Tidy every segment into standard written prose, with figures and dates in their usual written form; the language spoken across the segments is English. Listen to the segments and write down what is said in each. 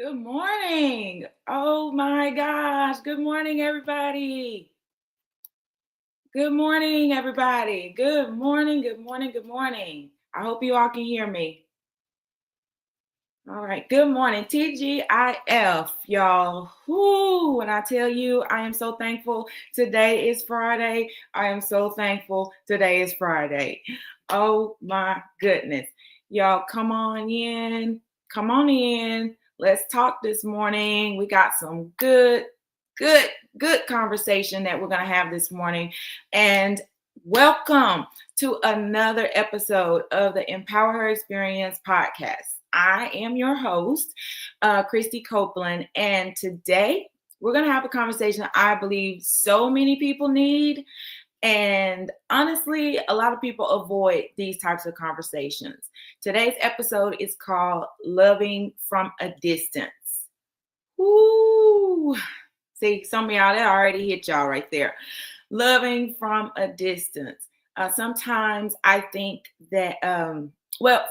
Good morning. Oh my gosh. Good morning, everybody. Good morning, everybody. Good morning. Good morning. Good morning. I hope you all can hear me. All right. Good morning. TGIF, y'all. Whoo. When I tell you, I am so thankful today is Friday. I am so thankful today is Friday. Oh my goodness. Y'all, come on in. Come on in. Let's talk this morning. We got some good conversation that we're going to have this morning. And welcome to another episode of the EmpowHER Experience Podcast. I am your host, Christy Copeland, and today we're going to have a conversation I believe so many people need. And honestly, a lot of people avoid these types of conversations. Today's episode is called Loving from a Distance. Woo! See, some of y'all, that already hit y'all right there. Loving from a distance. Sometimes I think that,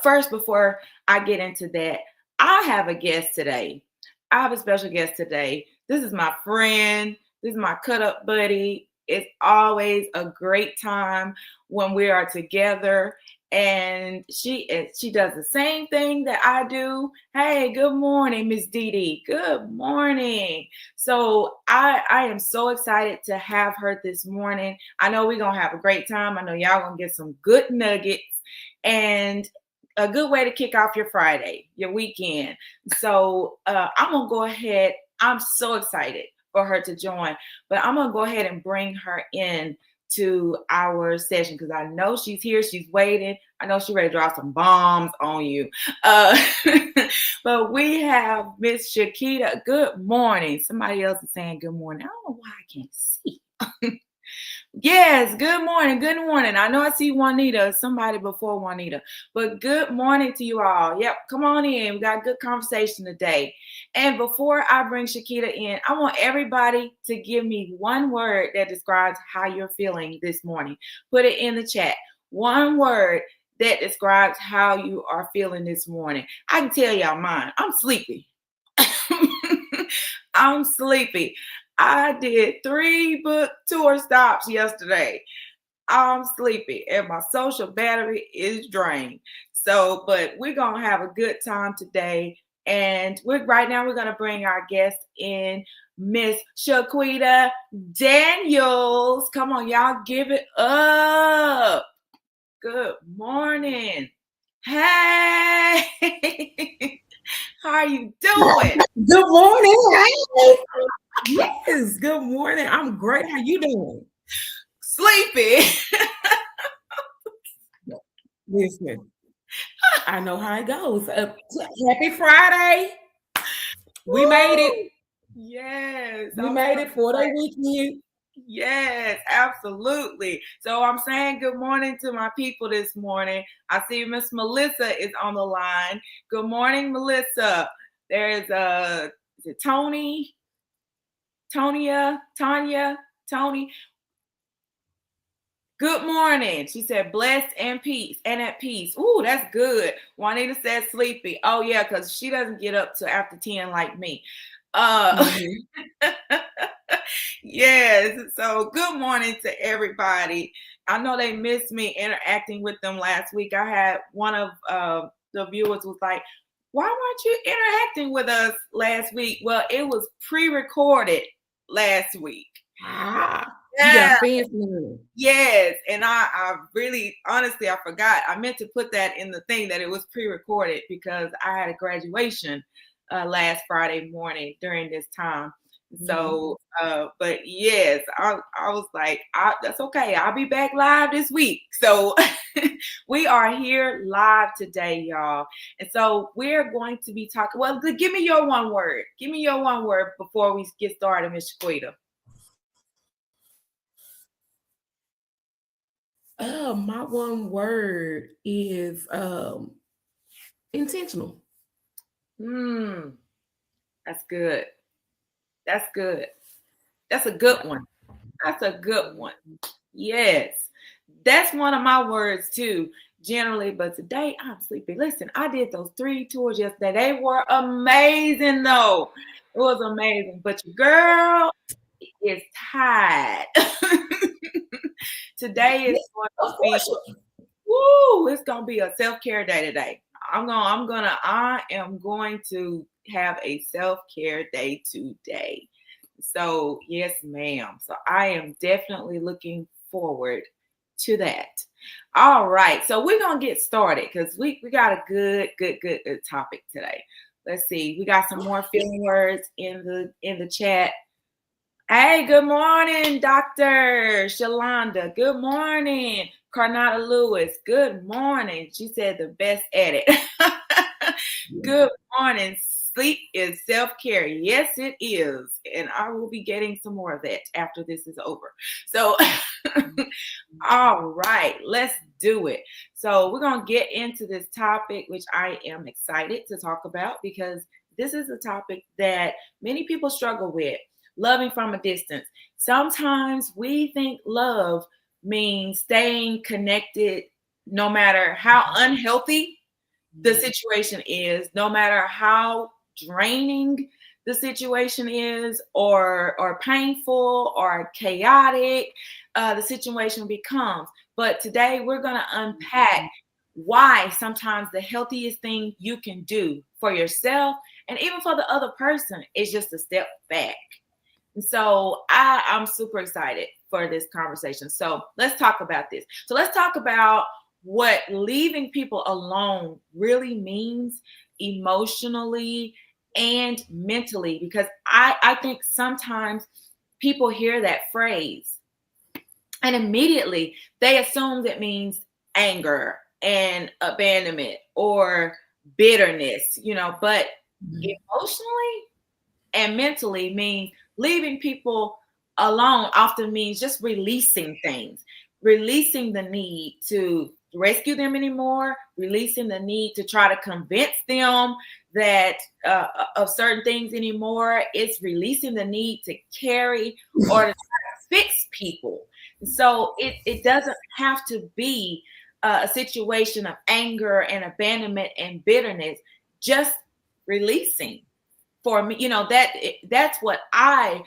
first, before I get into that, I have a guest today. I have a special guest today. This is my friend. This is my cut-up buddy. It's always a great time when we are together. And she does the same thing that I do. Hey, good morning, Miss Dee Dee. Good morning. So I am so excited to have her this morning. I know we're going to have a great time. I know y'all going to get some good nuggets and a good way to kick off your Friday, your weekend. So I'm going to go ahead. I'm so excited for her to join, but I'm going to go ahead and bring her in to our session because I know she's here. She's waiting. I know she's ready to drop some bombs on you. But we have Miss Shequita. Good morning. Somebody else is saying good morning. I don't know why I can't see. Yes, good morning. Good morning. I know I see Juanita, somebody before Juanita, but good morning to you all. Yep, come on in. We got a good conversation today. And before I bring Shequita in, I want everybody to give me one word that describes how you're feeling this morning. Put it in the chat. One word that describes how you are feeling this morning. I can tell y'all mine. I'm sleepy. I'm sleepy. I did 3 book tour stops yesterday. I'm sleepy and my social battery is drained. So, but we're going to have a good time today. And right now we're going to bring our guest in, Miss Shequita Daniels. Come on, y'all, give it up. Good morning. Hey. How are you doing? Good morning. Hey. Yes, good morning. I'm great. How you doing? Sleepy. Listen, I know how it goes. Happy Friday. We made it. Yes. We made it 4-day weekend. Yes, absolutely. So I'm saying good morning to my people this morning. I see Miss Melissa is on the line. Good morning, Melissa. There's is it Tony? Tanya? Tony? Good morning. She said, blessed and peace and at peace. Ooh, that's good. Juanita said sleepy. Oh, yeah, because she doesn't get up till after 10 like me. Yes. So good morning to everybody. I know they missed me interacting with them last week. I had one of the viewers was like, why weren't you interacting with us last week? Well, it was pre-recorded last week. You got fans now. Yes. And I really, honestly, I forgot. I meant to put that in the thing that it was pre-recorded because I had a graduation last Friday morning during this time. So, but yes, I was like, that's okay. I'll be back live this week. So we are here live today, y'all. And so we're going to be talking. Well, give me your one word. Give me your one word before we get started, Ms. Shequita. My one word is intentional. That's good. That's good. That's a good one. That's a good one. Yes. That's one of my words too. generally, but today I'm sleepy. Listen, I did those 3 tours yesterday. They were amazing, though. It was amazing. But your girl is tired. Today is going to Of be, course. it's gonna be a self-care day today. I am going to have a self-care day today. So yes, ma'am. So I am definitely looking forward to that. All right. So we're gonna get started because we got a good topic today. Let's see. We got some more feeling words in the chat. Hey, good morning, Dr. Shalonda. Good morning, Carnata Lewis. Good morning. She said the best at it. Good morning. Sleep is self-care. Yes, it is. And I will be getting some more of that after this is over. So, all right, let's do it. So, we're going to get into this topic, which I am excited to talk about because this is a topic that many people struggle with. Loving from a distance. Sometimes we think love means staying connected no matter how unhealthy the situation is, no matter how draining the situation is, or painful or chaotic the situation becomes. But today we're going to unpack why sometimes the healthiest thing you can do for yourself and even for the other person is just a step back. And so I'm super excited for this conversation. So let's talk about this. So let's talk about what leaving people alone really means emotionally and mentally, because I think sometimes people hear that phrase and immediately they assume that means anger and abandonment or bitterness, but emotionally and mentally means leaving people alone often means just releasing things, releasing the need to rescue them anymore, releasing the need to try to convince them that of certain things anymore. It's releasing the need to carry or to try to fix people. So it doesn't have to be a situation of anger and abandonment and bitterness, just releasing. For me, that's what I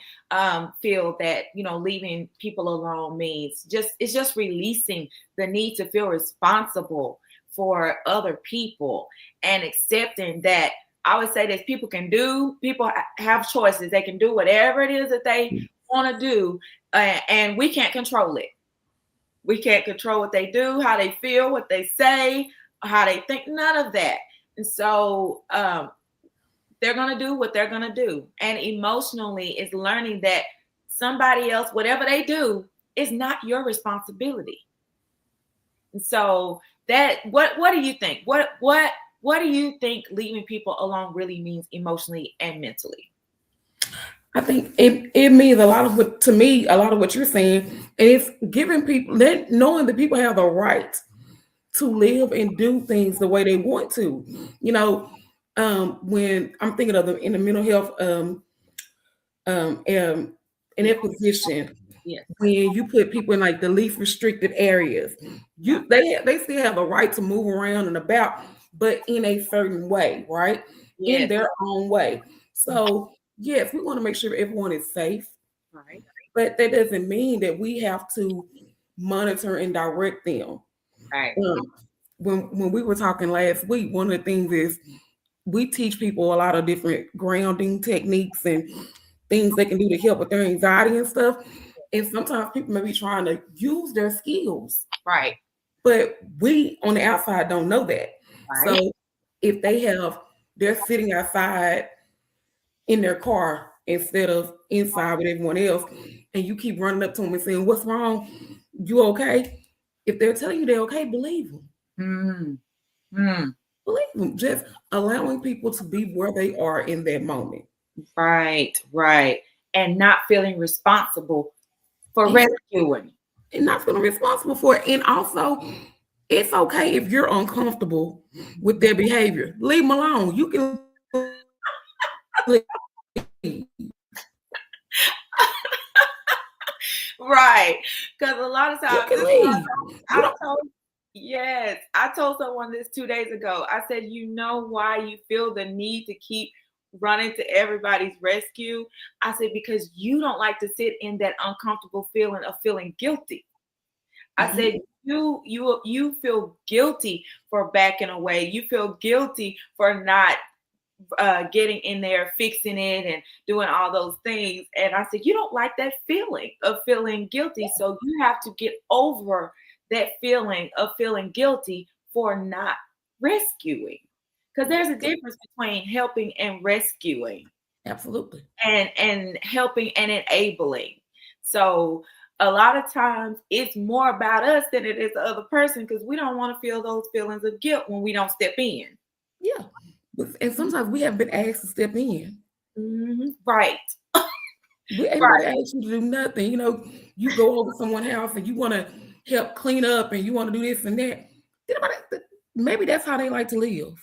feel that, leaving people alone means. It's just releasing the need to feel responsible for other people and accepting that. I would say that people have choices. They can do whatever it is that they want to do, and we can't control it. We can't control what they do, how they feel, what they say, how they think, none of that. And so they're going to do what they're going to do. And emotionally is learning that somebody else, whatever they do, is not your responsibility. And so what do you think? What do you think leaving people alone really means emotionally and mentally? I think it means a lot of what you're saying is giving people knowing that people have the right to live and do things the way they want to. When I'm thinking of in the mental health in that position, when you put people in like the least restricted areas, they still have a right to move around and about, but in a certain way, right? Yes. In their own way. So yes, we want to make sure everyone is safe, right? But that doesn't mean that we have to monitor and direct them. Right. When we were talking last week, one of the things is we teach people a lot of different grounding techniques and things they can do to help with their anxiety and stuff. And sometimes people may be trying to use their skills. Right. But we on the outside don't know that. Right. So if they're sitting outside in their car instead of inside with everyone else, and you keep running up to them and saying, "What's wrong? You okay?" If they're telling you they're okay, believe them. Believe them. Just allowing people to be where they are in that moment. Right. And not feeling responsible for rescuing. And not feeling responsible for it. And also, it's okay if you're uncomfortable with their behavior. Leave them alone. You can leave. Right. Because a lot of times, you can leave. Yes, I told someone this 2 days ago. I said, you know why you feel the need to keep running to everybody's rescue? I said, because you don't like to sit in that uncomfortable feeling of feeling guilty. I Mhm. said, you feel guilty for backing away. You feel guilty for not getting in there, fixing it, and doing all those things. And I said, you don't like that feeling of feeling guilty. So you have to get over that feeling of feeling guilty for not rescuing. Because there's a difference between helping and rescuing, Absolutely. and helping and enabling. So a lot of times it's more about us than it is the other person, because we don't want to feel those feelings of guilt when we don't step in. Yeah. And sometimes we have been asked to step in. Right. We ain't nobody Right. asked you to do nothing. You go over someone's house and you want to help clean up and you want to do this and that. Maybe that's how they like to live.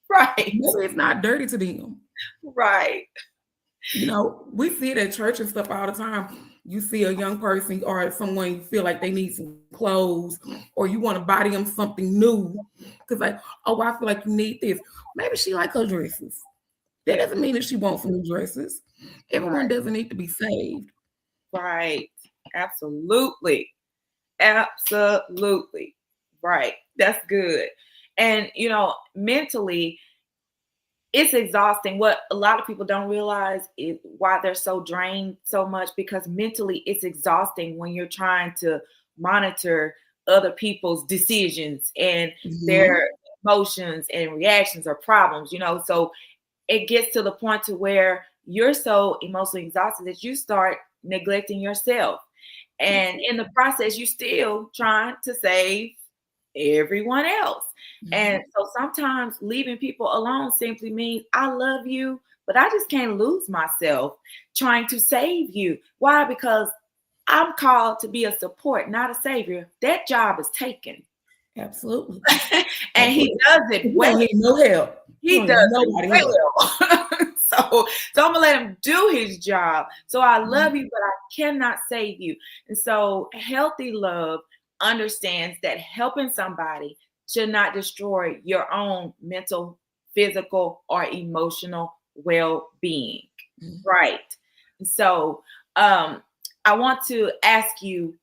Right. Maybe it's not dirty to them. Right. We see it at church and stuff all the time. You see a young person or someone, you feel like they need some clothes, or you want to buy them something new because, like, oh, I feel like you need this. Maybe she like her dresses. That doesn't mean that she wants some new dresses. Everyone doesn't need to be saved. Right. Absolutely. Absolutely. Right. That's good. And, mentally, it's exhausting. What a lot of people don't realize is why they're so drained so much, because mentally it's exhausting when you're trying to monitor other people's decisions and their emotions and reactions or problems, so it gets to the point to where you're so emotionally exhausted that you start neglecting yourself. And in the process, you still trying to save everyone else. And so sometimes leaving people alone simply means I love you, but I just can't lose myself trying to save you. Why? Because I'm called to be a support, not a savior. That job is taken. Absolutely. And he does it well. Don't need no help. He does it well. So I'm gonna let him do his job. So I love you, but I cannot save you. And so healthy love understands that helping somebody should not destroy your own mental, physical, or emotional well-being. Right. So I want to ask you,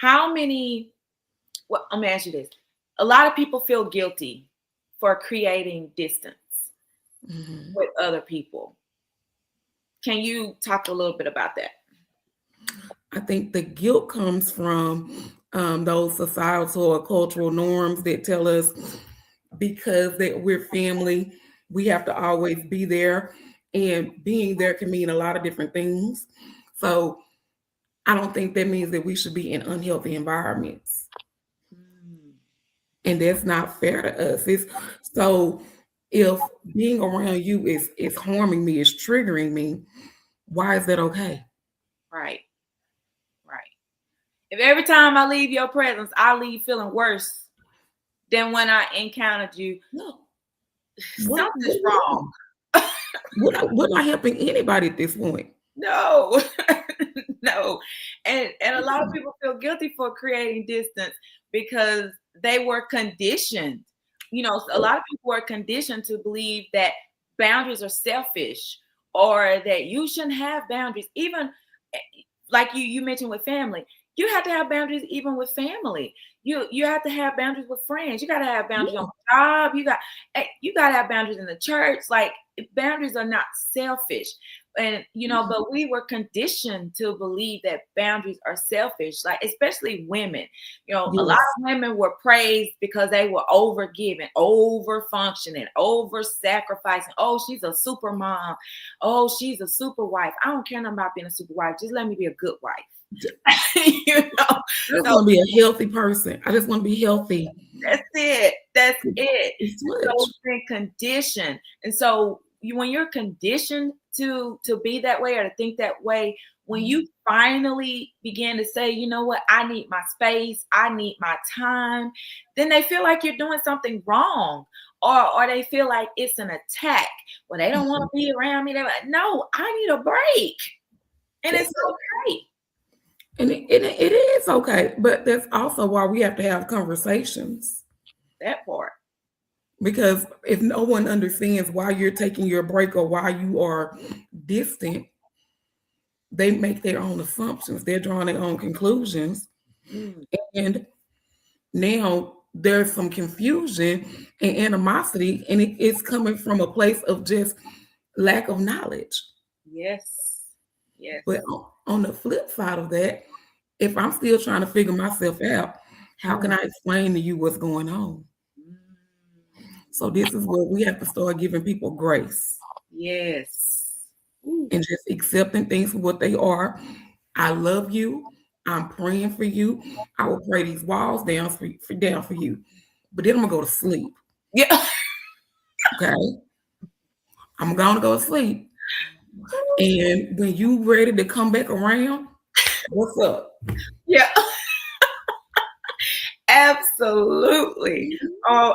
let me ask you this. A lot of people feel guilty for creating distance with other people. Can you talk a little bit about that? I think the guilt comes from those societal or cultural norms that tell us because that we're family, we have to always be there. And being there can mean a lot of different things. So I don't think that means that we should be in unhealthy environments. And that's not fair to us. So if being around you is harming me, is triggering me, why is that okay? Right. If every time I leave your presence, I leave feeling worse than when I encountered you, No. something's wrong. We're not helping anybody at this point. No. No. And a lot of people feel guilty for creating distance because they were conditioned. A lot of people were conditioned to believe that boundaries are selfish, or that you shouldn't have boundaries. Even like you mentioned with family, you have to have boundaries even with family. You have to have boundaries with friends. You got to have boundaries on the job. You got to have boundaries in the church. Like, boundaries are not selfish. And but we were conditioned to believe that boundaries are selfish, like especially women. A lot of women were praised because they were over giving, over functioning, over sacrificing. Oh, she's a super mom. Oh, she's a super wife. I don't care nothing about being a super wife. Just let me be a good wife. I just want to be a healthy person. I just want to be healthy. That's it. So it's been conditioned. And so when you're conditioned to be that way or to think that way, when you finally begin to say, you know what, I need my space, I need my time, then they feel like you're doing something wrong, or they feel like it's an attack. Well, they don't want to be around me. They're like, no, I need a break. And it's okay. And it is okay, but that's also why we have to have conversations. That part. Because if no one understands why you're taking your break or why you are distant, they make their own assumptions. They're drawing their own conclusions. Mm, And now there's some confusion and animosity, and it's coming from a place of just lack of knowledge. yes. Yes. But on the flip side of that, if I'm still trying to figure myself out, how can I explain to you what's going on? Mm, So this is where we have to start giving people grace yes. Ooh, and just accepting things for what they are. I love you. I'm praying for you. I will pray these walls down for you. But then I'm gonna go to sleep. yeah. Okay. I'm gonna go to sleep. And when you ready to come back around, what's up? Yeah. Absolutely. Oh,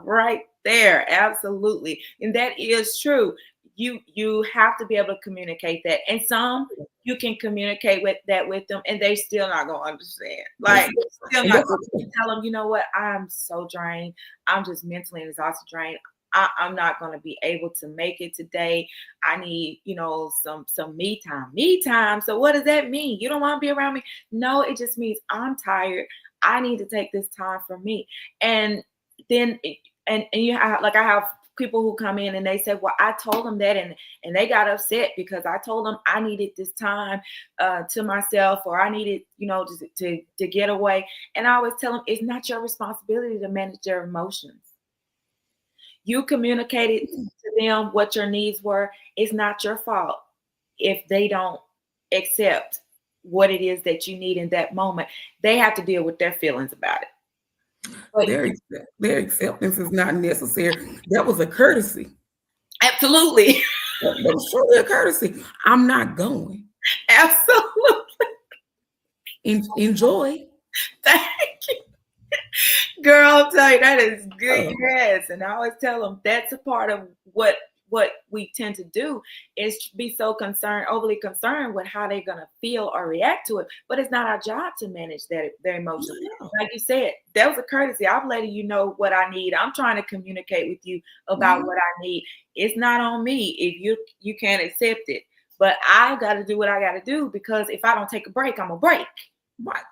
right there. Absolutely. And that is true. You have to be able to communicate that. And some you can communicate with that with them and they still not gonna understand. Like still And not that's gonna okay. tell them, you know what, I'm so drained. I'm just mentally and exhausted drained. I'm not gonna be able to make it today. I need, some me time. Me time. So what does that mean? You don't want to be around me? No, it just means I'm tired. I need to take this time for me. And then and you have, like, I have people who come in and they say, well, I told them that and they got upset because I told them I needed this time to myself, or I needed, to get away. And I always tell them it's not your responsibility to manage their emotions. You communicated to them what your needs were. It's not your fault if they don't accept what it is that you need in that moment. They have to deal with their feelings about it. But Their acceptance is not necessary. That was a courtesy. absolutely. That was surely a courtesy. I'm not going. Absolutely. Enjoy. Thank you. Girl, I'm telling you, that is good. Oh, Yes. And I always tell them that's a part of what we tend to do is be so overly concerned with how they're gonna feel or react to it. But it's not our job to manage their emotions. yeah. Like you said, that was a courtesy. I'm letting you know what I need. I'm trying to communicate with you about what I need. It's not on me if you can't accept it. But I gotta do what I gotta do, because if I don't take a break, I'm gonna break. Right.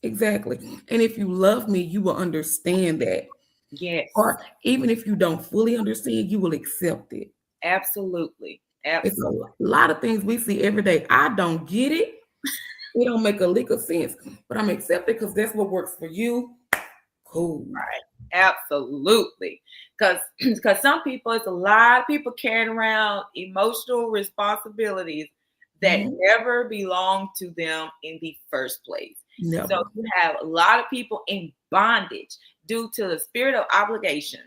Exactly. And if you love me, you will understand that. Yes. Or even if you don't fully understand, you will accept it. Absolutely. It's Absolutely. a lot of things we see every day. I don't get it. It don't make a lick of sense, but I'm accepted because that's what works for you. Cool. Right. Absolutely. Because some people, it's a lot of people carrying around emotional responsibilities that never belong to them in the first place. Never. So you have a lot of people in bondage due to the spirit of obligation.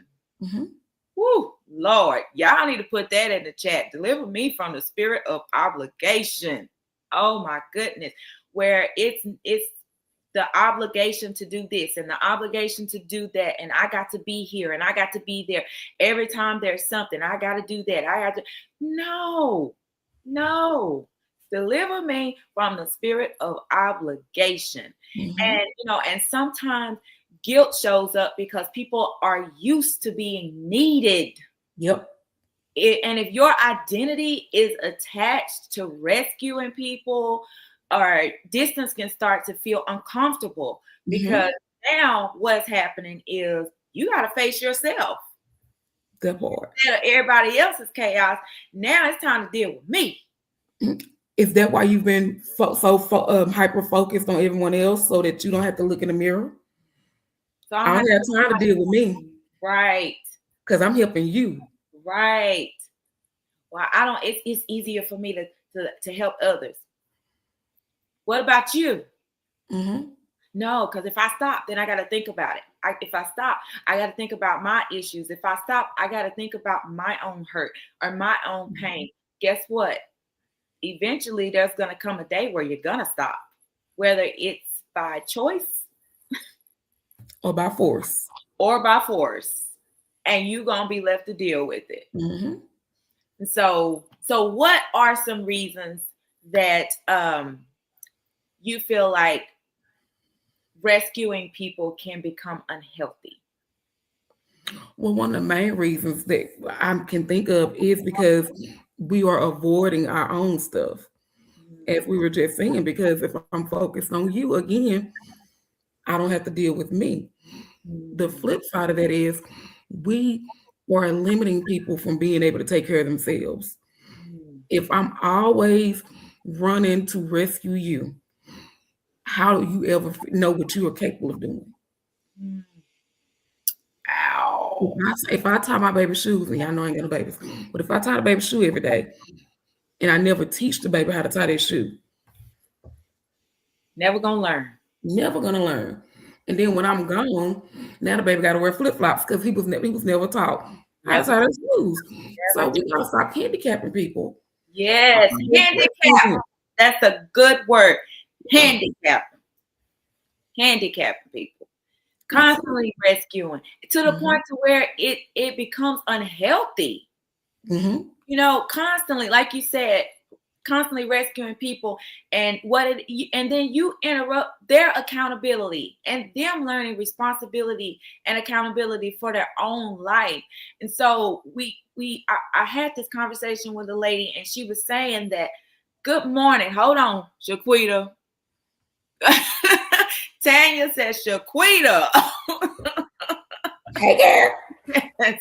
Woo, Lord, y'all need to put that in the chat. Deliver me from the spirit of obligation. Oh my goodness. Where it's the obligation to do this and the obligation to do that. And I got to be here and I got to be there. Every time there's something, I got to do that. I got to. No. Deliver me from the spirit of obligation. And, and sometimes guilt shows up because people are used to being needed. Yep. And if your identity is attached to rescuing people, or distance can start to feel uncomfortable, because now what's happening is you got to face yourself. That part. Instead of everybody else's chaos, now it's time to deal with me. Is that why you've been hyper focused on everyone else so that you don't have to look in the mirror? So I don't have time to deal with me. Right. Because I'm helping you. Right. Well, it's easier for me to help others. What about you? No, because if I stop, then I got to think about it. If I stop, I got to think about my issues. If I stop, I got to think about my own hurt or my own pain. Guess what? Eventually, there's going to come a day where you're going to stop, whether it's by choice or by force. And you're going to be left to deal with it. And so what are some reasons that you feel like rescuing people can become unhealthy? Well, one of the main reasons that I can think of is because we are avoiding our own stuff, as we were just saying, because if I'm focused on you again, I don't have to deal with me. The flip side of that is we are limiting people from being able to take care of themselves. If I'm always running to rescue you, how do you ever know what you are capable of doing? Ow. If I tie my baby's shoes, and y'all know I ain't got no babies, but if I tie the baby's shoe every day and I never teach the baby how to tie their shoe, never gonna learn. Never gonna learn. And then when I'm gone, now the baby got to wear flip flops because he was never taught how to tie their shoes. So we gotta stop handicapping people. Yes, handicap. That's a good word. Handicapping people. Constantly rescuing to the point to where it becomes unhealthy. Mm-hmm. You know, constantly, like you said, constantly rescuing people, and then you interrupt their accountability and them learning responsibility and accountability for their own life. And so I had this conversation with a lady, and she was saying that, good morning, hold on, Shequita. Tanya says, Shequita. Hey, girl. Yes.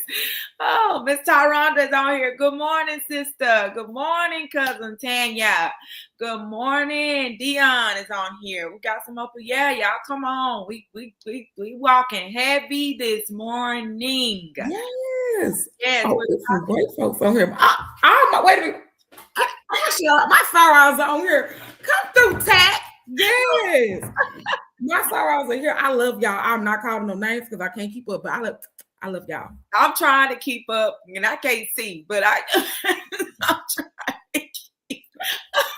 Oh, Miss Tyronda is on here. Good morning, sister. Good morning, cousin Tanya. Good morning. Dion is on here. We got some upper. Yeah, y'all come on. We walking heavy this morning. Yes. Yes. Oh, there's some great folks on here. Wait a minute. My sorrows on here. Come through, Tat. Yes. My sorrows are here. I love y'all. I'm not calling no names because I can't keep up, but I love y'all. I'm trying to keep up, and I can't see, but I'm trying to keep up.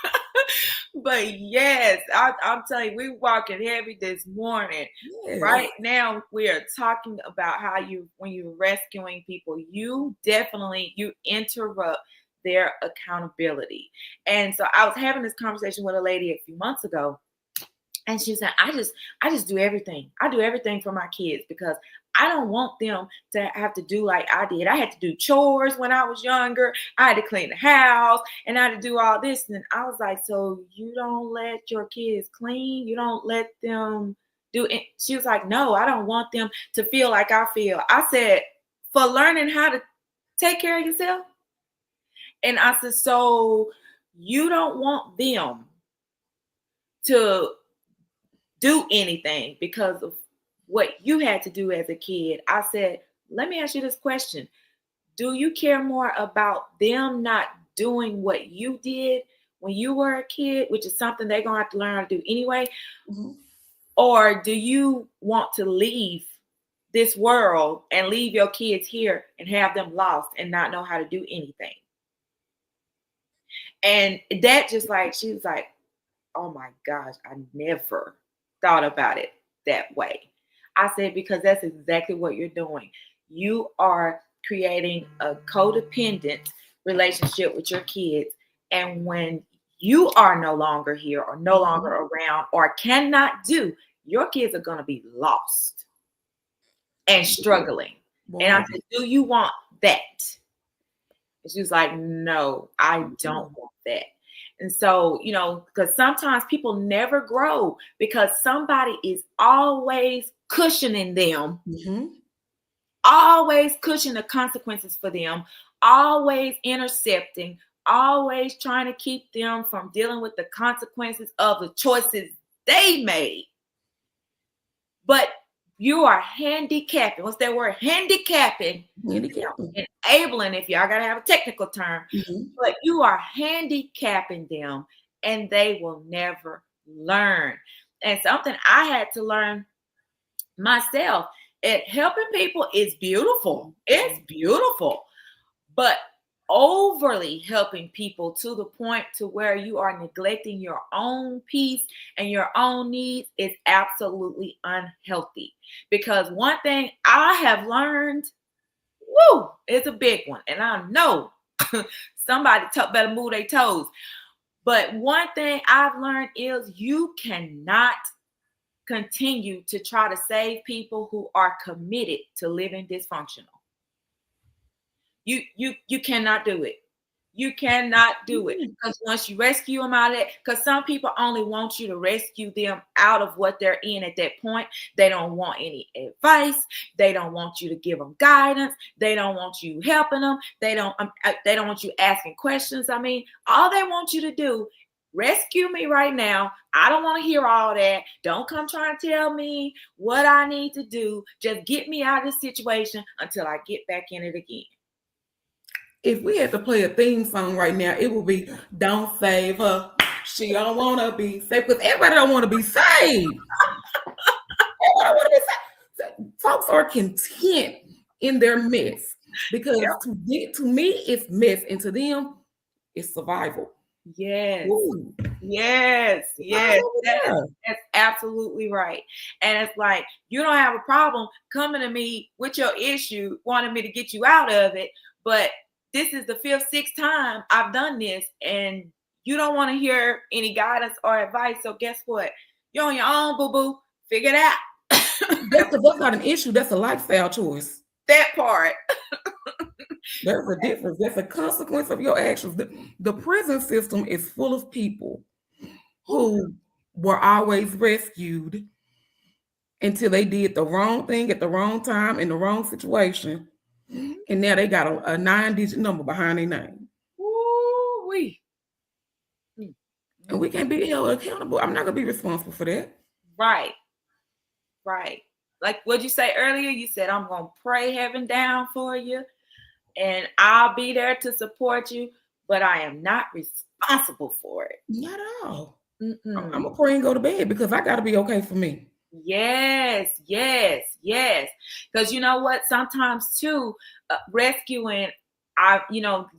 But yes, I'm telling you, we're walking heavy this morning. Yes. Right now, we are talking about how when you're rescuing people, you interrupt their accountability. And so I was having this conversation with a lady a few months ago, and she said, I just do everything. I do everything for my kids because I don't want them to have to do like I did. I had to do chores when I was younger. I had to clean the house and I had to do all this. And I was like, so you don't let your kids clean? You don't let them do it? She was like, no, I don't want them to feel like I feel. I said, for learning how to take care of yourself? And I said, so you don't want them to do anything because of what you had to do as a kid? I said, let me ask you this question. Do you care more about them not doing what you did when you were a kid, which is something they're going to have to learn how to do anyway? Mm-hmm. Or do you want to leave this world and leave your kids here and have them lost and not know how to do anything? And that just like, she was like, oh my gosh, I never thought about it that way. I said, because that's exactly what you're doing. You are creating a codependent relationship with your kids. And when you are no longer here or no longer around or cannot do, your kids are going to be lost and struggling. Wow. And I said, do you want that? And she was like, no, I don't want that. And so, you know, because sometimes people never grow because somebody is always cushioning them, always cushioning the consequences for them, always intercepting, always trying to keep them from dealing with the consequences of the choices they made. But you are handicapping. What's that word? Handicapping. Enabling, if y'all got to have a technical term. But you are handicapping them and they will never learn. And something I had to learn myself, helping people is beautiful. It's beautiful. But overly helping people to the point to where you are neglecting your own peace and your own needs is absolutely unhealthy. Because one thing I have learned, it's a big one. And I know somebody better move their toes. But one thing I've learned is you cannot continue to try to save people who are committed to living dysfunctional. You cannot do it. You cannot do it, because once you rescue them out of it, because some people only want you to rescue them out of what they're in at that point. They don't want any advice. They don't want you to give them guidance. They don't want you helping them. They don't want you asking questions. I mean, all they want you to do, rescue me right now. I don't want to hear all that. Don't come trying to tell me what I need to do. Just get me out of this situation until I get back in it again. If we had to play a theme song right now, it would be "Don't Save Her. She don't want to be saved." Because everybody don't want to be saved. Everybody want to be saved. Folks are content in their mess, because to me, it's mess, and to them, it's survival. Yes. Ooh. Yes. That's absolutely right. And it's like, you don't have a problem coming to me with your issue, wanting me to get you out of it, but this is the 5th, 6th time I've done this, and you don't want to hear any guidance or advice. So guess what? You're on your own, boo-boo. Figure it out. That's not an issue. That's a lifestyle choice. That part. There's a difference. That's a consequence of your actions. The prison system is full of people who were always rescued until they did the wrong thing at the wrong time in the wrong situation. And now they got a 9-digit number behind their name. Woo-wee. And we can't be held accountable. I'm not going to be responsible for that. Right. Like what you say earlier, you said, I'm going to pray heaven down for you, and I'll be there to support you, but I am not responsible for it. Not at all. I'm going to pray and go to bed, because I got to be okay for me. Yes. Because you know what? Sometimes too, rescuing, I've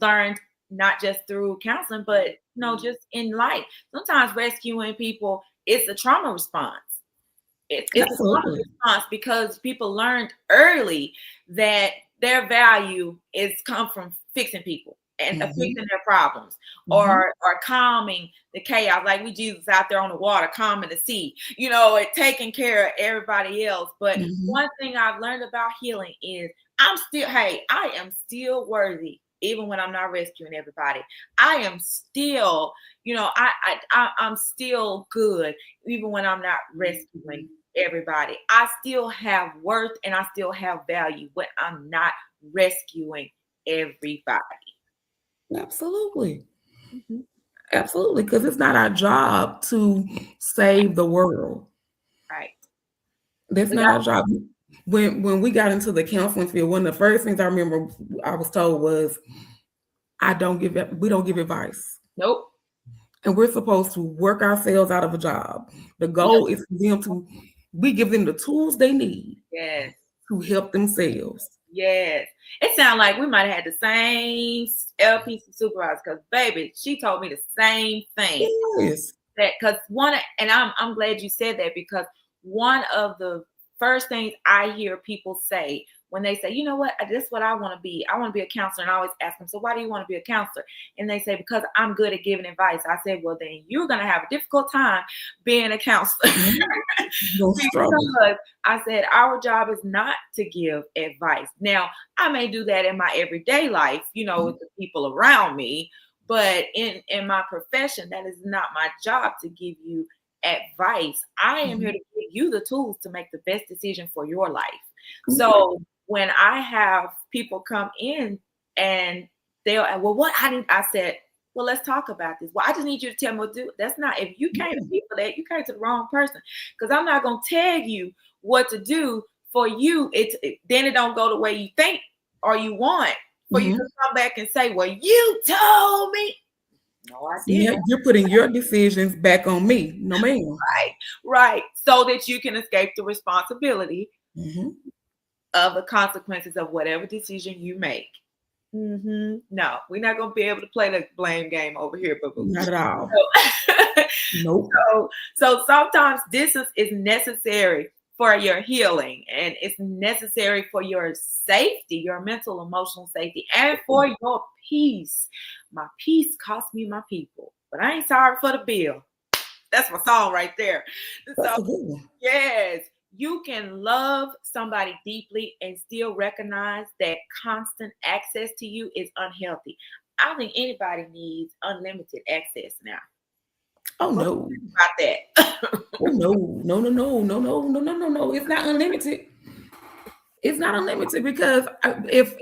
learned not just through counseling, but just in life. Sometimes rescuing people, it's a trauma response. It's a trauma response, because people learned early that their value is come from fixing people and fixing their problems, or calming the chaos, like Jesus out there on the water, calming the sea, and taking care of everybody else. But one thing I've learned about healing is I am still worthy, even when I'm not rescuing everybody. I am still, I'm still good, even when I'm not rescuing everybody. I still have worth and I still have value when I'm not rescuing everybody. Absolutely. Absolutely. Because it's not our job to save the world. Right. That's not our job. When we got into the counseling field, one of the first things I remember I was told was, we don't give advice. Nope. And we're supposed to work ourselves out of a job. The goal is for them we give them the tools they need to help themselves. Yes. It sounds like we might have had the same LPC supervisor, because baby, she told me the same thing. Yes. I'm glad you said that, because one of the first things I hear people say when they say, you know what, this is what I want to be. I want to be a counselor. And I always ask them, so why do you want to be a counselor? And they say, because I'm good at giving advice. I said, well, then you're going to have a difficult time being a counselor. Because I said, our job is not to give advice. Now, I may do that in my everyday life, with the people around me. But in my profession, that is not my job to give you advice. I am here to give you the tools to make the best decision for your life. So when I have people come in and I said, well, let's talk about this. Well, I just need you to tell me what to do. That's not, if you came to me for that, you came to the wrong person, because I'm not going to tell you what to do for you. Then it don't go the way you think or you want, for you to come back and say, well, you told me. No, I didn't. Yeah, you're putting your decisions back on me. No, ma'am. Right. So that you can escape the responsibility of the consequences of whatever decision you make. No, we're not going to be able to play the blame game over here, boo-boo. Not at all. Nope. So sometimes distance is necessary for your healing, and it's necessary for your safety, your mental, emotional safety, and for your peace. My peace cost me my people. but I ain't sorry for the bill. That's my song right there. That's a So, good one. yes, you can love somebody deeply and still recognize that constant access to you is unhealthy. I don't think anybody needs unlimited access now. Oh What no. do you think about that? Oh no. It's not unlimited. It's not unlimited because if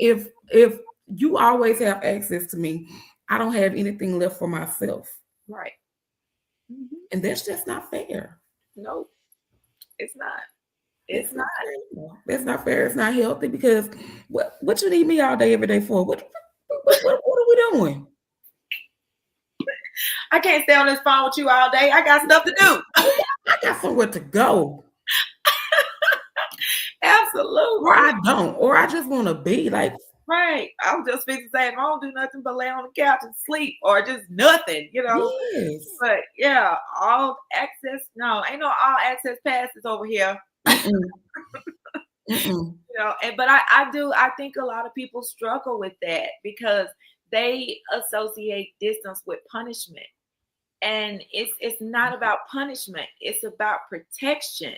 you always have access to me, I don't have anything left for myself. Right. Mm-hmm. And that's just not fair. Nope, it's not. It's not. Fair. That's not fair. It's not healthy because what you need me all day, every day for? What are we doing? I can't stay on this phone with you all day. I got stuff to do. I got somewhere to go. Absolutely. Or I don't. Or I just want to be like. Right. I was just fixing to say, I don't do nothing but lay on the couch and sleep or just nothing, Yes. But yeah, all access. No, ain't no all access passes over here. But I think a lot of people struggle with that because they associate distance with punishment. And it's not about punishment, it's about protection.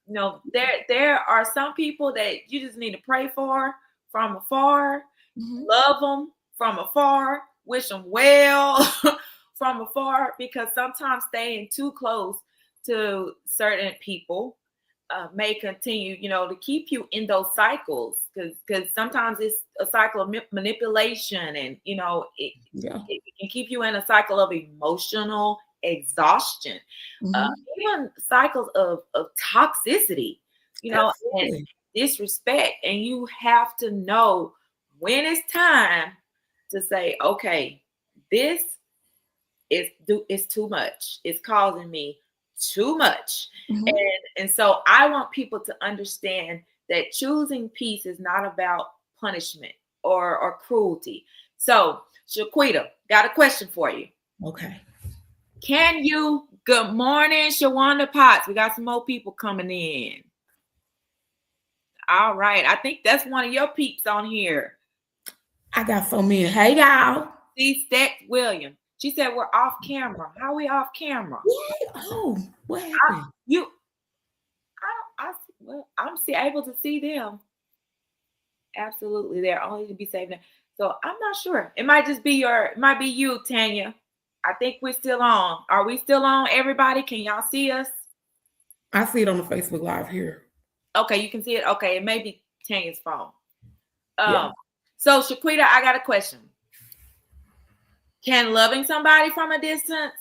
There are some people that you just need to pray for from afar, love them from afar, wish them well from afar, because sometimes staying too close to certain people may continue, to keep you in those cycles, because sometimes it's a cycle of manipulation, and it can keep you in a cycle of emotional exhaustion, even cycles of toxicity, and disrespect. And you have to know when it's time to say, okay, this is too much. It's causing me too much. And so I want people to understand that choosing peace is not about punishment or cruelty. So, Shequita, got a question for you. Okay. Good morning, Shawanda Potts. We got some more people coming in. All right. I think that's one of your peeps on here. I got so many. Hey, y'all. C. Stack William. She said we're off camera. How are we off camera? Yeah. Oh, what happened? I'm able to see them. Absolutely. They're only to be saved now. So I'm not sure. It might just be you, Tanya. I think we're still on. Are we still on, everybody? Can y'all see us? I see it on the Facebook Live here. Okay, you can see it. Okay, it may be Tanya's phone. So, Shequita, I got a question. Can loving somebody from a distance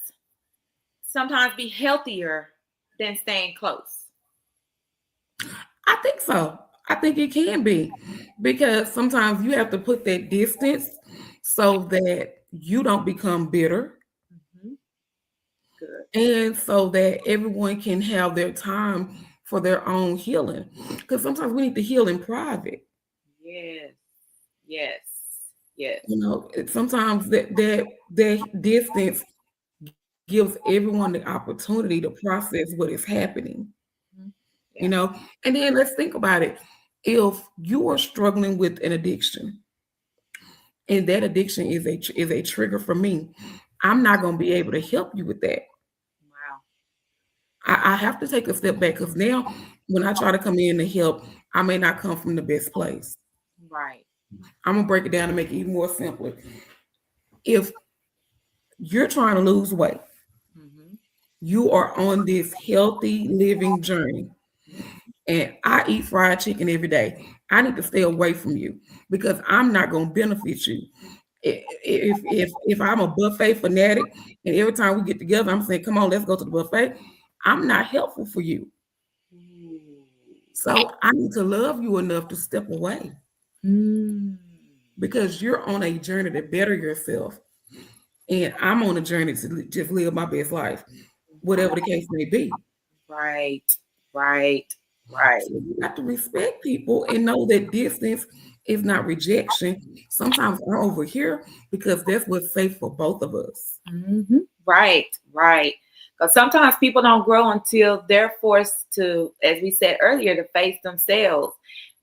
sometimes be healthier than staying close? I think so. I think it can be, because sometimes you have to put that distance so that you don't become bitter. Good. And so that everyone can have their time for their own healing. Because sometimes we need to heal in private. Yes. Sometimes that distance gives everyone the opportunity to process what is happening. And then let's think about it. If you are struggling with an addiction, and that addiction is a trigger for me, I'm not going to be able to help you with that. Wow. I have to take a step back, because now when I try to come in to help, I may not come from the best place. Right. I'm going to break it down and make it even more simpler. If you're trying to lose weight, you are on this healthy living journey, and I eat fried chicken every day, I need to stay away from you, because I'm not going to benefit you. If I'm a buffet fanatic, and every time we get together, I'm saying, come on, let's go to the buffet, I'm not helpful for you. So I need to love you enough to step away, because you're on a journey to better yourself, and I'm on a journey to just live my best life, whatever the case may be. Right. So you have to respect people and know that distance is not rejection. Sometimes we're over here because that's what's safe for both of us. Right. Because sometimes people don't grow until they're forced to, as we said earlier, to face themselves.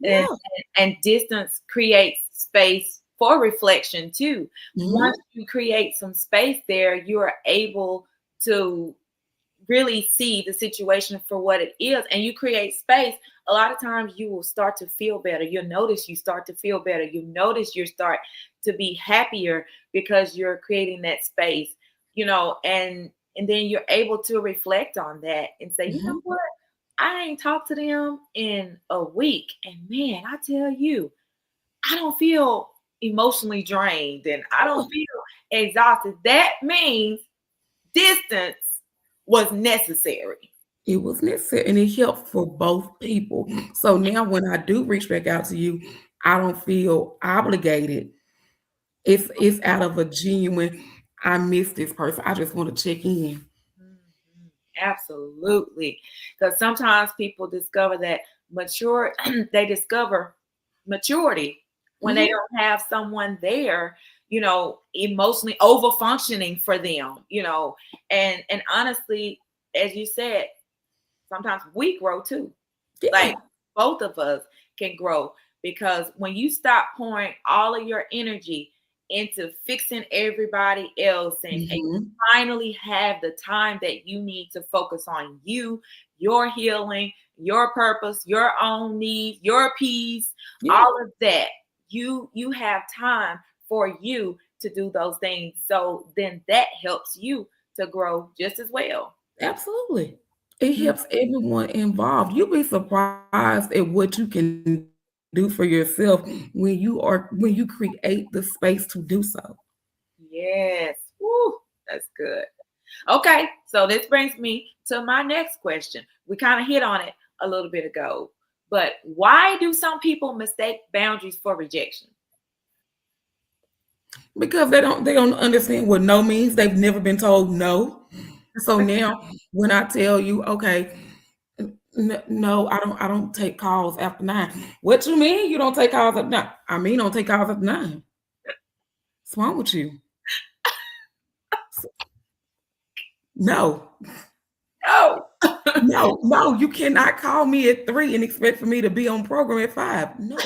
And distance creates space for reflection too. Mhm. Once you create some space there, you are able to really see the situation for what it is, and you create space. A lot of times you will start to feel better. You'll notice you start to feel better. You notice you start to be happier because you're creating that space, and then you're able to reflect on that and say, you know Mhm. what? I ain't talked to them in a week. And man, I tell you, I don't feel emotionally drained and I don't Yeah. feel exhausted. That means distance was necessary. It was necessary and it helped for both people. So now when I do reach back out to you, I don't feel obligated. It's out of a genuine, I miss this person. I just want to check in. Mhm. Absolutely. Because sometimes people discover that they discover maturity when they Mhm. don't have someone there, emotionally over functioning for them, and honestly, as you said, sometimes we grow too. Like Yeah. both of us can grow because when you stop pouring all of your energy into fixing everybody else and you Mhm. finally have the time that you need to focus on you, your healing, your purpose, your own needs, your peace, Yeah. all of that. You have time for you to do those things. So then that helps you to grow just as well. Absolutely. It helps everyone involved. You'll be surprised at what you can do for yourself when you create the space to do so. Yes. Woo, that's good. Okay, so this brings me to my next question. We kind of hit on it a little bit ago, but why do some people mistake boundaries for rejection? Because they don't understand what no means. They've never been told no. So now when I tell you, okay, no, I don't take calls after 9. What you mean you don't take calls after 9? I mean don't take calls after 9. What's wrong with you? No. Oh, No, no, you cannot call me at 3 and expect for me to be on program at 5. No.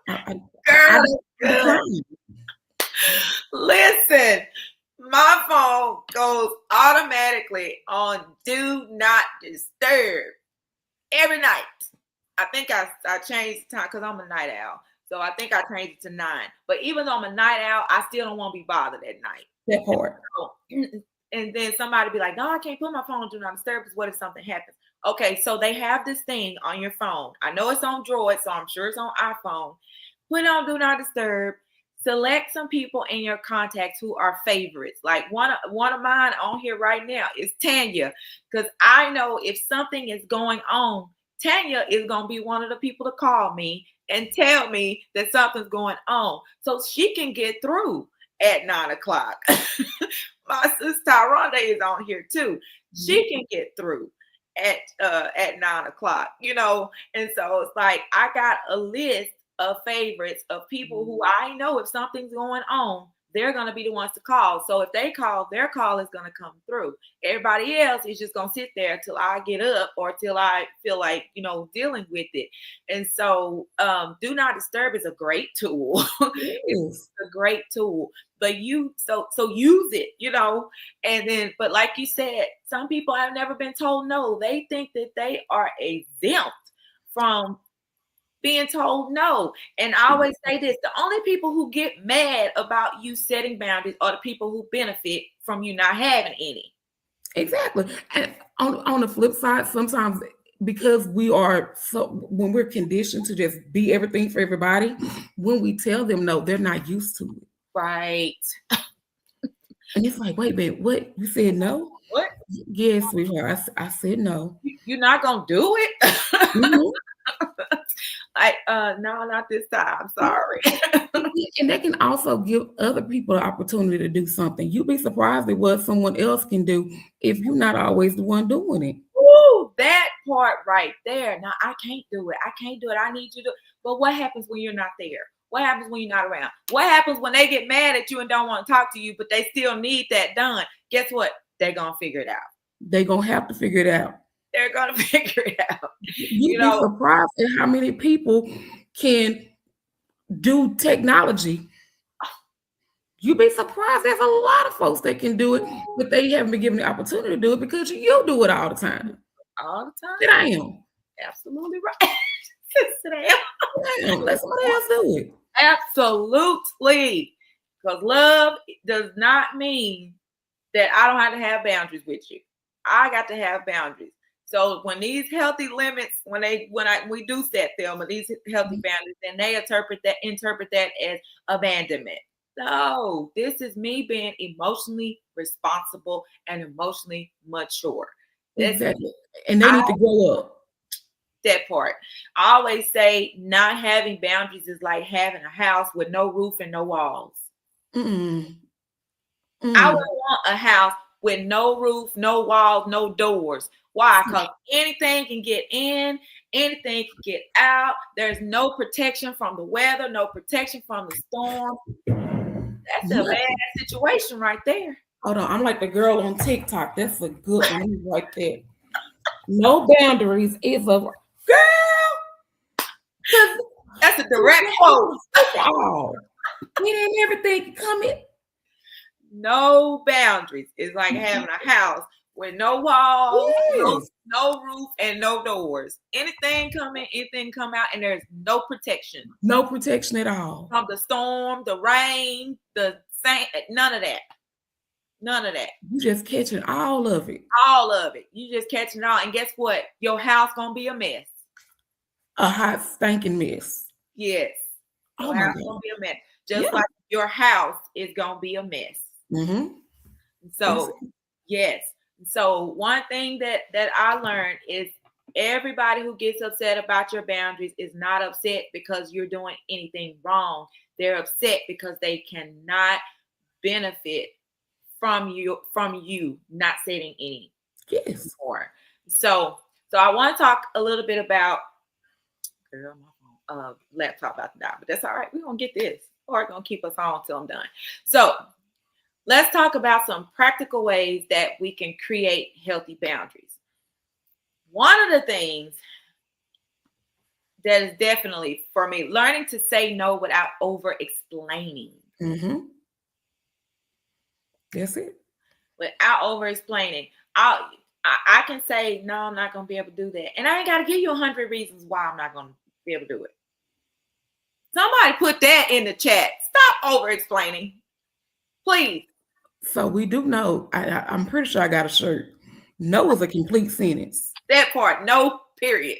I girl, that's good. decline. Listen, my phone goes automatically on do not disturb every night. I think I changed the time because I'm a night owl. So I think I changed it to 9. But even though I'm a night owl, I still don't want to be bothered at night. That part. So, and then somebody be like, no, I can't put my phone on do not disturb because what if something happens? Okay, so they have this thing on your phone. I know it's on Droid, so I'm sure it's on iPhone. Put on do not disturb. Select some people in your contacts who are favorites. Like one of mine on here right now is Tanya, because I know if something is going on, Tanya is gonna be one of the people to call me and tell me that something's going on, so she can get through at 9 o'clock. My sister Tyronda is on here too. She can get through at 9 o'clock, and so it's like I got a list of favorites of people who I know if something's going on, they're gonna be the ones to call. So if they call, their call is gonna come through. Everybody else is just gonna sit there till I get up or till I feel like dealing with it. And so do not disturb is a great tool. It's Yes. a great tool, but so use it, and then but like you said, some people have never been told no. They think that they are exempt from being told no. And I always say this, the only people who get mad about you setting boundaries are the people who benefit from you not having any. Exactly. And on the flip side, sometimes because when we're conditioned to just be everything for everybody, when we tell them no, they're not used to it. Right. And it's like, wait a minute, what? You said no? What? Yes, sweetheart. I said no. You're not gonna do it? Mhm. Like, no, not this time. Sorry. And they can also give other people the opportunity to do something. You'd be surprised at what someone else can do if you're not always the one doing it. Woo, that part right there. Now I can't do it. I can't do it. I need you to. But what happens when you're not there? What happens when you're not around? What happens when they get mad at you and don't want to talk to you, but they still need that done? Guess what? They're gonna figure it out. They're gonna have to figure it out. They're gonna figure it out. You You'd be know, surprised at how many people can do technology. You'd be surprised. There's a lot of folks that can do it, but they haven't been given the opportunity to do it because you do it all the time. All the time. Damn. Absolutely right. Damn, let somebody else do it. Absolutely. Because love does not mean that I don't have to have boundaries with you. I got to have boundaries. So when these healthy limits, we do set them, but these healthy boundaries, then they interpret that as abandonment. No, this is me being emotionally responsible and emotionally mature. Exactly. And they need to grow up. That part. I always say not having boundaries is like having a house with no roof and no walls. I would want a house with no roof, no walls, no doors. Why? Because anything can get in, anything can get out. There's no protection from the weather, no protection from the storm. That's a bad situation right there. Hold on. I'm like the girl on TikTok. That's a good one right there. No boundaries is a girl. That's a direct quote. Oh, it ain't everything coming. No boundaries. It's like having a house with no walls, no roof, and no doors. Anything come in, anything come out, and there's no protection. No protection at all. From the storm, the rain, the sand, none of that. None of that. You just catching all of it. All of it. You just catching it all. And guess what? Your house gonna be a mess. A hot stinking mess. Yes. Your house gonna be a mess. Just like your house is gonna be a mess. So yes. So one thing that I learned is everybody who gets upset about your boundaries is not upset because you're doing anything wrong. They're upset because they cannot benefit from you not setting any more. So I want to talk a little bit about laptop about to die, but that's all right. We're gonna get this, or it's gonna keep us on until I'm done. So let's talk about some practical ways that we can create healthy boundaries. One of the things that is definitely for me, learning to say no without over explaining. That's it. Without over explaining. I can say, no, I'm not going to be able to do that. And I ain't got to give you 100 reasons why I'm not going to be able to do it. Somebody put that in the chat. Stop over explaining. Please. So we do know, I'm pretty sure I got a shirt. No is a complete sentence. That part, no, period.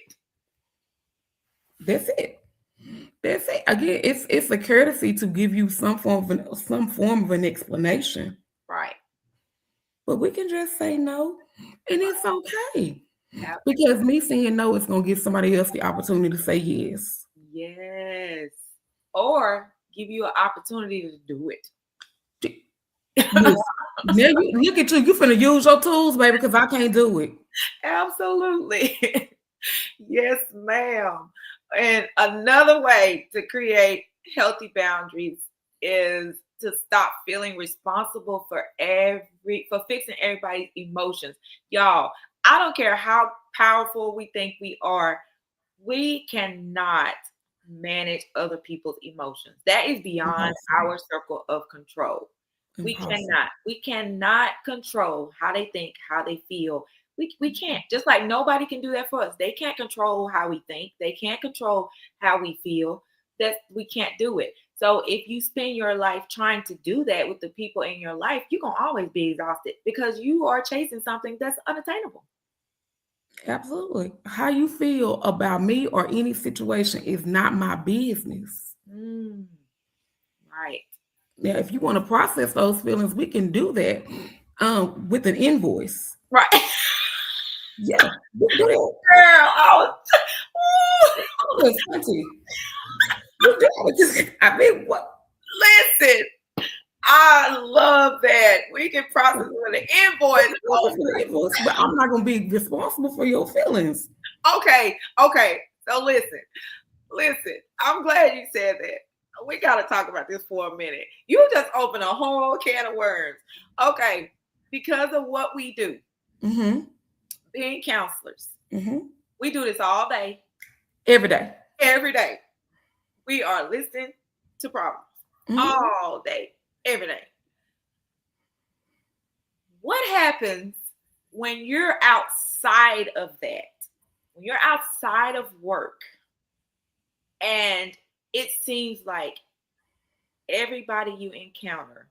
That's it. That's it. Again, it's a courtesy to give you some form of an explanation. Right. But we can just say no, and it's okay. Because me saying no is going to give somebody else the opportunity to say yes. Yes. Or give you an opportunity to do it. Now you look at you. You finna use your tools, baby, because I can't do it. Absolutely. Yes, ma'am. And another way to create healthy boundaries is to stop feeling responsible for fixing everybody's emotions. Y'all, I don't care how powerful we think we are, we cannot manage other people's emotions. That is beyond our circle of control. We cannot control how they think, how they feel. We can't. Just like nobody can do that for us. They can't control how we think. They can't control how we feel. That we can't do it. So if you spend your life trying to do that with the people in your life, you're going to always be exhausted because you are chasing something that's unattainable. Absolutely. How you feel about me or any situation is not my business. Right. Now, if you want to process those feelings, we can do that with an invoice. Right. Yeah. Girl, I mean, what? Listen, I love that. We can process with an invoice. But I'm not going to be responsible for your feelings. Okay. So listen. I'm glad you said that. We got to talk about this for a minute. You just opened a whole can of worms. Okay. Because of what we do, being counselors, we do this all day. Every day. we are listening to problems all day, every day. What happens when you're outside of that? When you're outside of work and it seems like everybody you encounter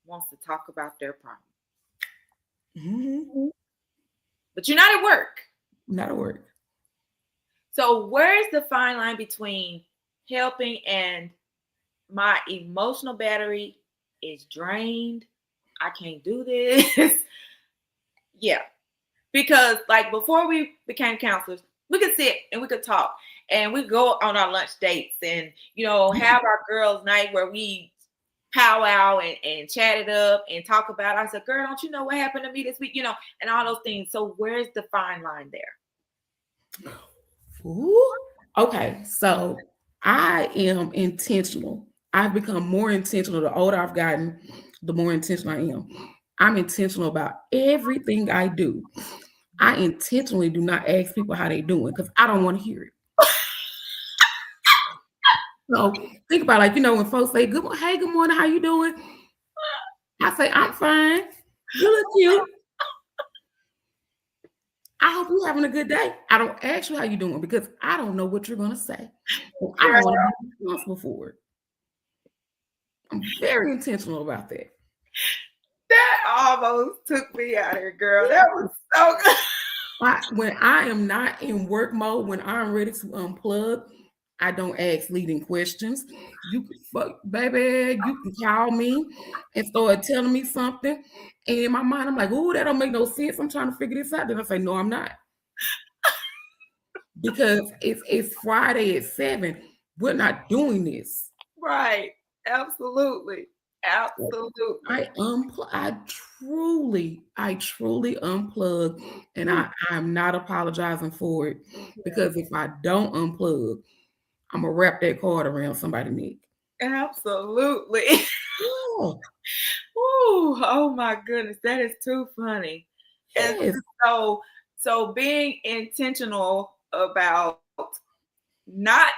wants to talk about their problem. But you're not at work. Not at work. So where's the fine line between helping and my emotional battery is drained? I can't do this. Yeah. Because like before we became counselors, we could sit and we could talk and we go on our lunch dates and, you know, have our girls' night where we powwow and chat it up and talk about it. I said, girl, don't you know what happened to me this week? You know, and all those things. So where's the fine line there? Ooh. Okay, so I am intentional. I've become more intentional. The older I've gotten, the more intentional I am. I'm intentional about everything I do. I intentionally do not ask people how they doing because I don't want to hear it. So think about like, you know, when folks say, good morning, how you doing? I say, I'm fine. You look cute. I hope you're having a good day. I don't ask you how you're doing because I don't know what you're going to say. So I don't want to be responsible for it. I'm very intentional about that. That almost took me out here, girl. That was so good. When I am not in work mode, when I'm ready to unplug, I don't ask leading questions. You can call me and start telling me something. And in my mind, I'm like, oh, that don't make no sense. I'm trying to figure this out. Then I say, no, I'm not. Because it's Friday at 7. We're not doing this. Right. Absolutely. I truly unplug, and I'm not apologizing for it because if I don't unplug, I'm gonna wrap that card around somebody's neck. Absolutely. Ooh, oh my goodness, that is too funny. Yes. And so being intentional about not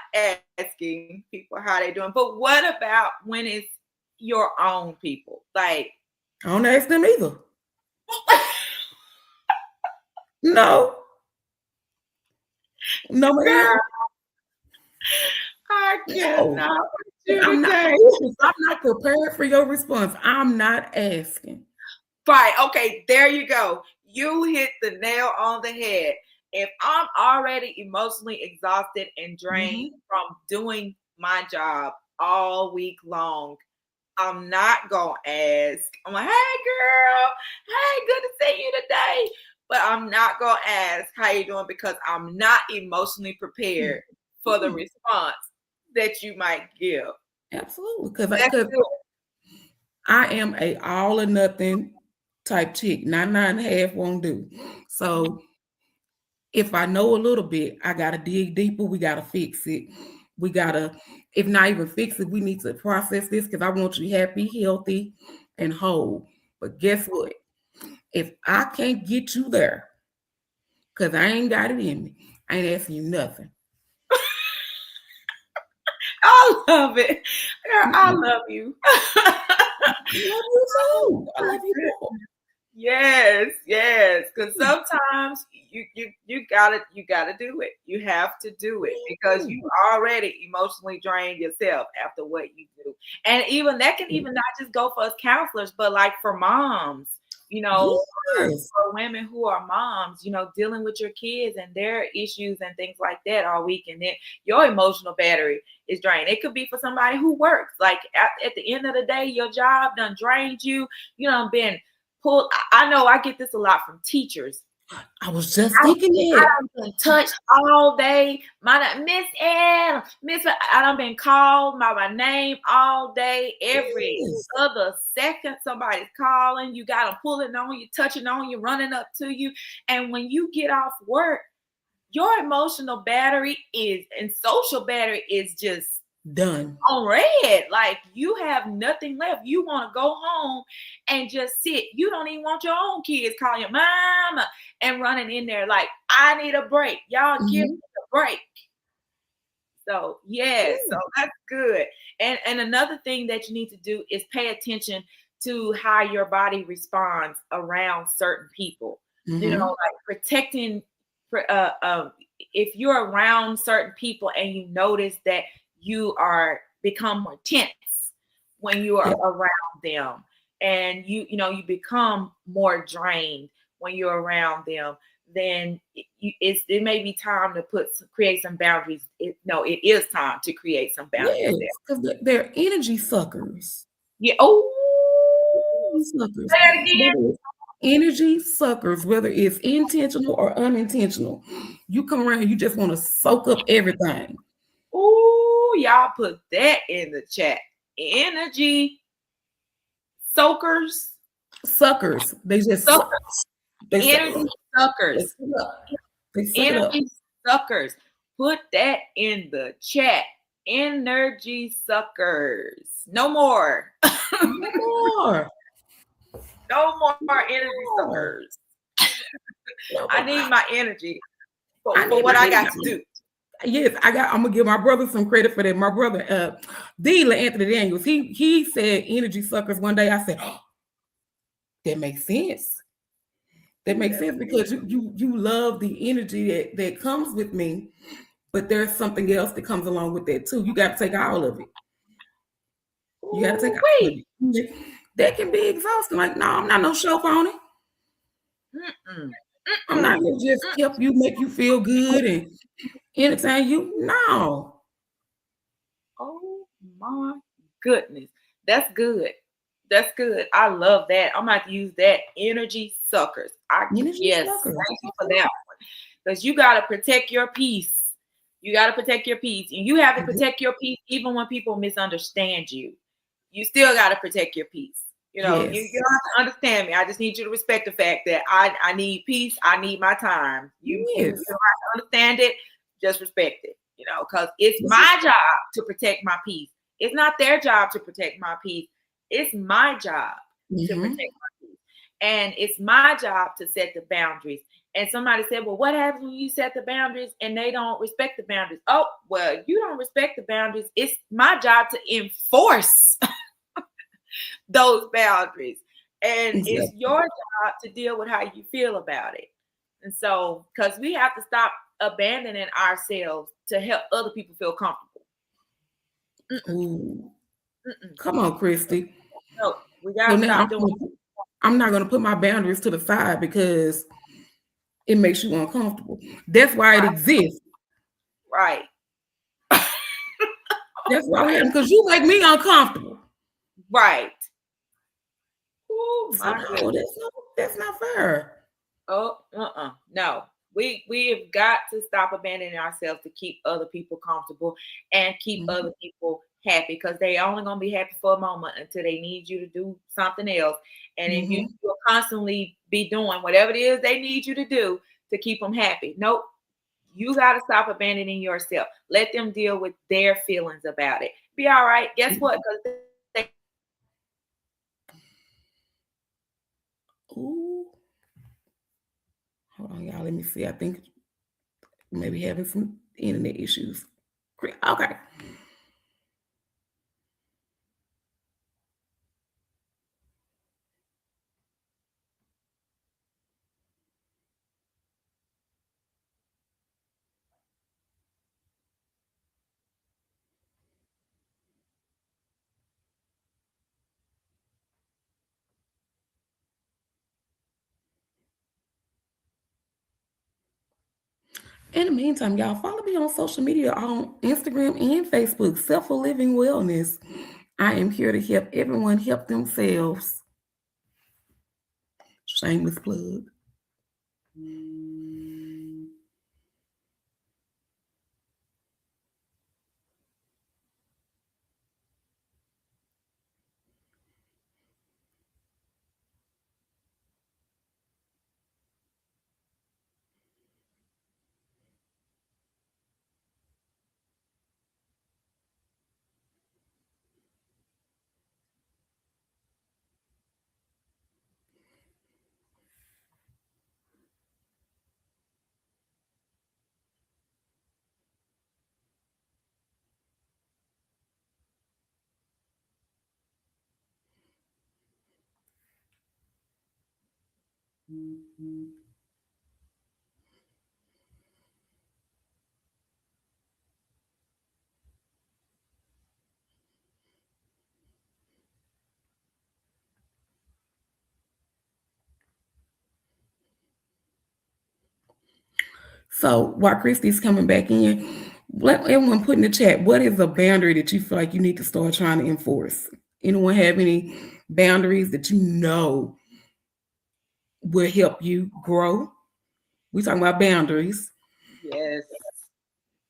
asking people how they're doing, but what about when it's your own people? Like, I don't ask them either. No, girl, I cannot. I'm not prepared for your response. I'm not asking. Right. Okay. There you go. You hit the nail on the head. If I'm already emotionally exhausted and drained from doing my job all week long, I'm not going to ask. I'm like, hey, girl. Hey, good to see you today. But I'm not going to ask how you doing because I'm not emotionally prepared for the response that you might give. Absolutely. Because I am a all or nothing type chick. 99.5 won't do. So if I know a little bit, I got to dig deeper. We got to fix it. We got to, if not even fix it, we need to process this because I want you happy, healthy, and whole. But guess what? If I can't get you there, because I ain't got it in me, I ain't asking you nothing. I love it. Girl, I love you. I love you too. I love you too. Yes. Because sometimes you gotta do it. You have to do it because you already emotionally drained yourself after what you do. And even that can even not just go for us counselors, but like for moms, you know, for women who are moms, you know, dealing with your kids and their issues and things like that all week. And then your emotional battery is drained. It could be for somebody who works. Like at the end of the day, your job done drained you. You know, been pulled. I know I get this a lot from teachers. I was just thinking it. I've been touched all day. Miss Ann, I done been called by my name all day. Every other second, somebody's calling. You got them pulling on you, touching on you, running up to you. And when you get off work, your emotional battery and social battery is just done on red. Like you have nothing left. You want to go home and just sit. You don't even want your own kids calling you mama and running in there like, I need a break. Y'all give me a break. So yes, so that's good. And another thing that you need to do is pay attention to how your body responds around certain people. You know, Mm-hmm. like protecting. If you're around certain people and you notice that you are become more tense when you are Yeah. around them, and you become more drained when you're around them, then it may be time to create some boundaries. It is time to create some boundaries Yes, there. because they're energy suckers. Yeah. Oh, Energy suckers. say that again. Whether it's energy suckers, whether it's intentional or unintentional. You come around, you just want to soak up everything. Oh, y'all put that in the chat. Energy soakers, Suckers. They just suckers, they suck, energy they suckers, suck it up. They suck it up. energy suckers. Put that in the chat. Energy suckers. No more. No more. No more energy No more. suckers. No I more. need my energy I for need what my I got to energy. do. Yes, I'm gonna give my brother some credit for that. My brother, Dealer Anthony Daniels, he said energy suckers one day. I said, oh, that makes sense. That Ooh, makes that's sense good. because you love the energy that comes with me, but there's something else that comes along with that too. You got to take all of it. You got to take Ooh, all of wait. it. That can be exhausting. Like, no, I'm not no show pony. Mm-mm. I'm not Mm-mm. gonna just help you make you feel good and entertain you. No. Oh my goodness. That's good. That's good. I love that. I'm about to use that. Energy suckers. Energy Yes, suckers. thank you for that one. Because you gotta protect your peace. You gotta protect your peace. And you have to protect your peace even when people misunderstand you. You still gotta protect your peace. You Yes. don't have to understand me. I just need you to respect the fact that I need peace. I need my time. You don't have Yes. to understand it. Just respect it. Because it's This is my job to protect my peace. It's not their job to protect my peace. It's my job to protect mhm. my peace. And it's my job to set the boundaries. And somebody said, well, what happens when you set the boundaries and they don't respect the boundaries? Oh, well, you don't respect the boundaries. It's my job to enforce those boundaries. And it's Exactly. your job to deal with how you feel about it. And so, because we have to stop abandoning ourselves to help other people feel comfortable. Mm-mm, Ooh. mm-mm. Come on, Christy. No, we So got to now stop doing I'm not gonna put my boundaries to the side because it makes you uncomfortable. That's why it right, exists. right, That's why we right, have because you make me uncomfortable. right. Oh So my no, goodness. that's not fair. Oh, no. We have got to stop abandoning ourselves to keep other people comfortable and keep Mhm. other people happy because they only gonna be happy for a moment until they need you to do something else. And if you Mhm. will constantly be doing whatever it is they need you to do to keep them happy. Nope. You got to stop abandoning yourself. Let them deal with their feelings about it. Be all right. Guess what? Because Ooh. Hold on, y'all. Let me see. I think maybe having some internet issues. Okay. In the meantime, y'all follow me on social media on Instagram and Facebook, Self Living Wellness. I am here to help everyone help themselves. Shameless plug. So while Christy's coming back in, let everyone put in the chat, what is a boundary that you feel like you need to start trying to enforce? Anyone have any boundaries that you know will help you grow? We talking about boundaries. Yes.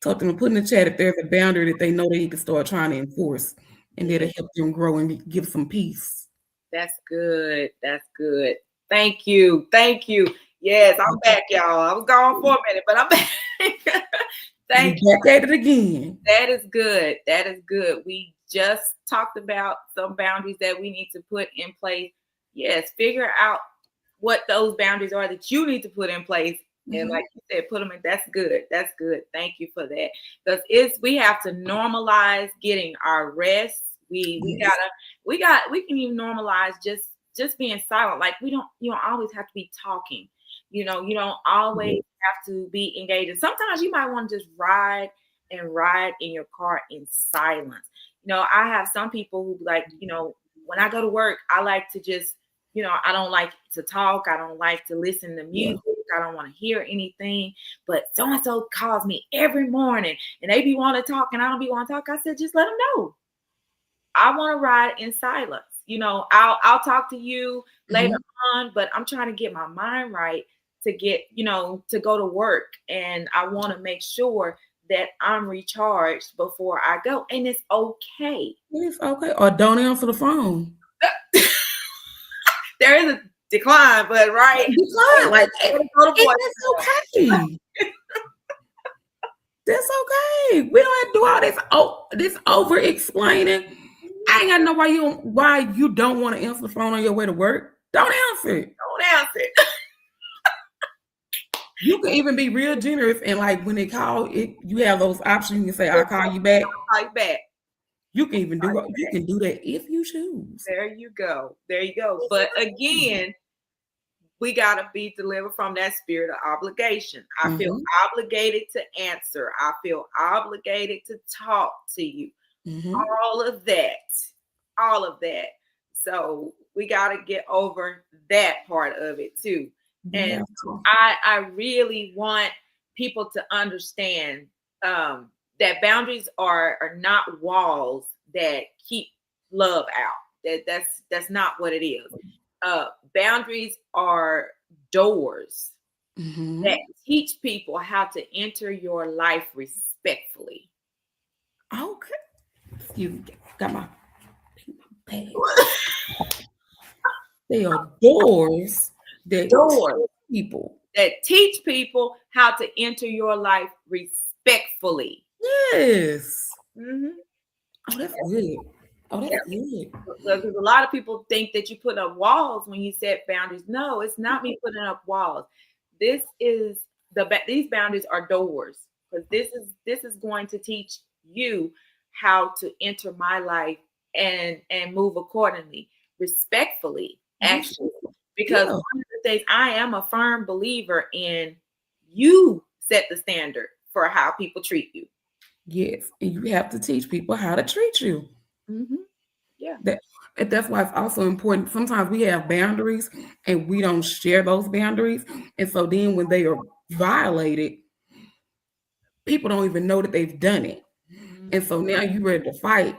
Talk to them, put in the chat if there's a boundary that they know they need to start trying to enforce and that'll help them grow and give some peace. That's good. That's good. Thank you. Thank you. Yes, I'm back, y'all. I was gone for a minute, but I'm back. Thank you. Back at it again. That is good. That is good. We just talked about some boundaries that we need to put in place. Yes, figure out what those boundaries are that you need to put in place. And like you said, put them in. That's good. That's good. Thank you for that. Because we have to normalize getting our rest. We can even normalize just being silent. Like you don't always have to be talking. You don't always have to be engaged. And sometimes you might want to just ride in your car in silence. I have some people who like, when I go to work, I like to just, I don't like to talk. I don't like to listen to music. I don't want to hear anything. But so-and-so calls me every morning and they be want to talk and I don't be want to talk. I said, just let them know. I want to ride in silence. I'll talk to you later on, but I'm trying to get my mind right to get, to go to work. And I want to make sure that I'm recharged before I go. And it's okay. It's okay. Or don't answer the phone. There is a decline, but right. Decline. Like, that's okay. That's okay. We don't have to do all this over explaining. I ain't got to know why you don't want to answer the phone on your way to work. Don't answer it. Don't answer it. You can even be real generous and like when they call it, you have those options. You can say, "I'll call you back." I'll call you back. You can even you can do that if you choose. There you go. There you go. But again, we gotta be delivered from that spirit of obligation. I feel obligated to answer. I feel obligated to talk to you. All of that. So we got to get over that part of it too. And I really want people to understand that boundaries are not walls that keep love out. That's not what it is. Boundaries are doors that teach people how to enter your life respectfully. Okay. Excuse me. Got my bag. They are doors that teach people how to enter your life respectfully. Yes. Oh, that's good. Oh, that's good. Because a lot of people think that you put up walls when you set boundaries. No, it's not me putting up walls. These boundaries are doors. Because this is going to teach you how to enter my life and move accordingly, respectfully, actually. Because one of the things, I am a firm believer in, you set the standard for how people treat you. Yes, and you have to teach people how to treat you. Yeah. That's why it's also important. Sometimes we have boundaries and we don't share those boundaries. And so then when they are violated, people don't even know that they've done it. And so now you're ready to fight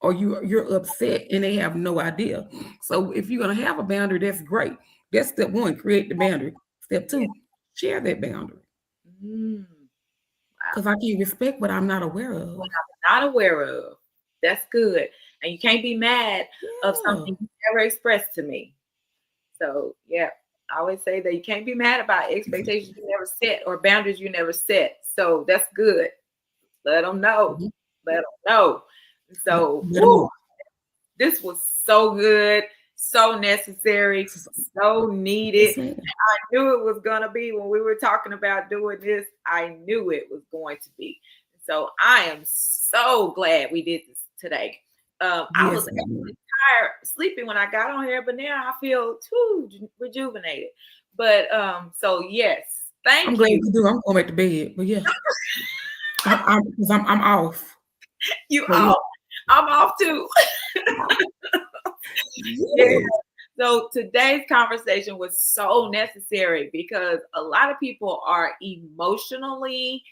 or you're upset and they have no idea. So if you're going to have a boundary, that's great. That's step one, create the boundary. Step two, share that boundary. Because I can't respect what I'm not aware of. What I'm not aware of. That's good. And you can't be mad of something you never expressed to me. So, I always say that you can't be mad about expectations you never set or boundaries you never set. So that's good. Let them know. Let them know. So this was so good, so necessary, so needed. I knew it was going to be when we were talking about doing this. I knew it was going to be. So I am so glad we did this today. I was actually tired, sleeping when I got on here, but now I feel too rejuvenated. But so yes, I'm thank glad you. you do. I'm going back to bed, but yeah, I'm off. You But yeah, off. I'm off too. Yeah. yes. So today's conversation was so necessary because a lot of people are emotionally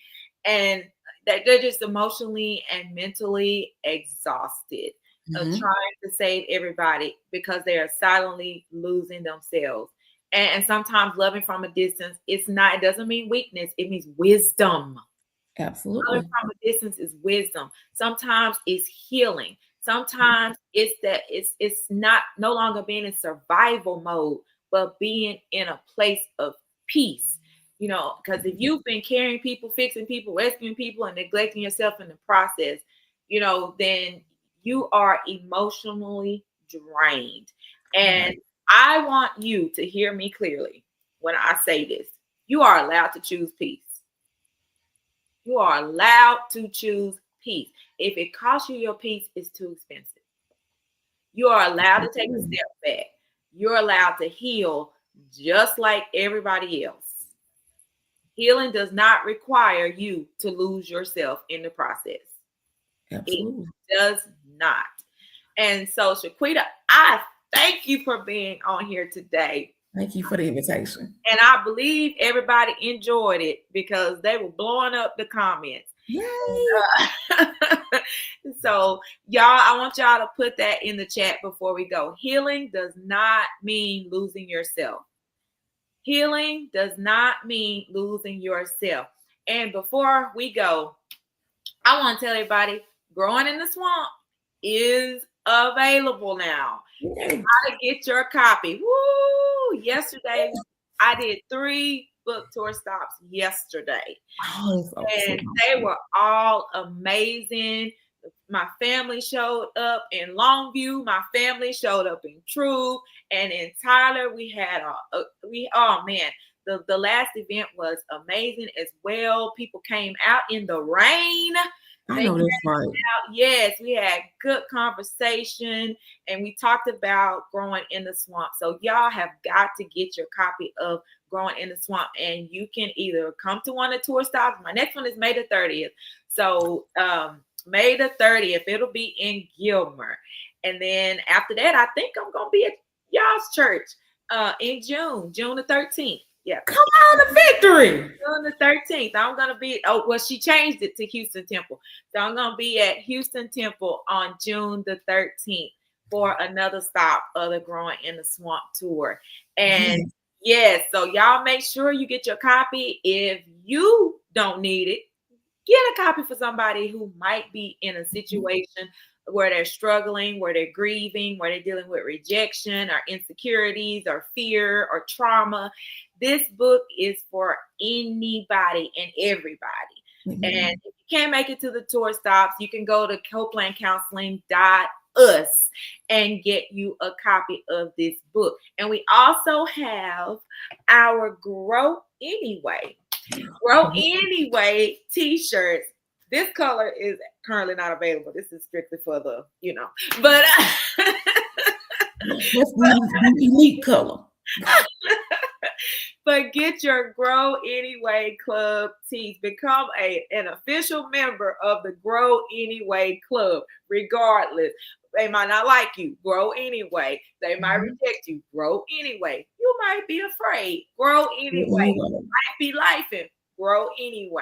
and that they're just emotionally and mentally exhausted of Mhm. trying to save everybody because they are silently losing themselves. And sometimes loving from a distance, it doesn't mean weakness, it means wisdom. Loving Absolutely. from a distance is wisdom. Sometimes it's healing. Sometimes it's that it's not no longer being in survival mode, but being in a place of peace. Because if you've been carrying people, fixing people, rescuing people, and neglecting yourself in the process, then you are emotionally drained. And Right. I want you to hear me clearly when I say this. You are allowed to choose peace. You are allowed to choose peace. If it costs you your peace, it's too expensive. You are allowed to take a Absolutely. step back. You're allowed to heal just like everybody else. Healing does not require you to lose yourself in the process. It Absolutely. does not. And so, Shequita, I thank you for being on here today. Thank you for the invitation. And I believe everybody enjoyed it because they were blowing up the comments. Yay. So, y'all, I want y'all to put that in the chat before we go. Healing does not mean losing yourself. Healing does not mean losing yourself. And before we go, I want to tell everybody Growing in the Swamp is available now. Yay. How to get your copy. Woo! Yesterday, I did 3 book tour stops yesterday. Oh, it's And awesome. they were all amazing. My family showed up in Longview. My family showed up in True, and in Tyler we had oh man, the last event was amazing as well. People came out in the rain. I They know came that's right. out. Yes, we had good conversation, and we talked about growing in the swamp. So y'all have got to get your copy of Growing in the Swamp, and you can either come to one of the tour stops. My next one is May the 30th. So May the 30th, it'll be in Gilmer. And then after that, I think I'm gonna be at y'all's church in June the 13th. Yeah. Come on, the victory. June the 13th. I'm gonna be she changed it to Houston Temple. So I'm gonna be at Houston Temple on June the 13th for another stop of the Growing in the Swamp tour. And yes, so y'all make sure you get your copy. If you don't need it, get a copy for somebody who might be in a situation where they're struggling, where they're grieving, where they're dealing with rejection or insecurities or fear or trauma. This book is for anybody and everybody. Mhm. And if you can't make it to the tour stops, you can go to copelandcounseling.us and get you a copy of this book. And we also have our Grow Anyway t-shirts. This color is currently not available. This is strictly for the, but That's the elite color. but get your Grow Anyway Club tees. Become an official member of the Grow Anyway Club, regardless. They might not like you. Grow anyway. They might reject you. Grow anyway. You might be afraid. Grow anyway. Might be lifing. Grow anyway.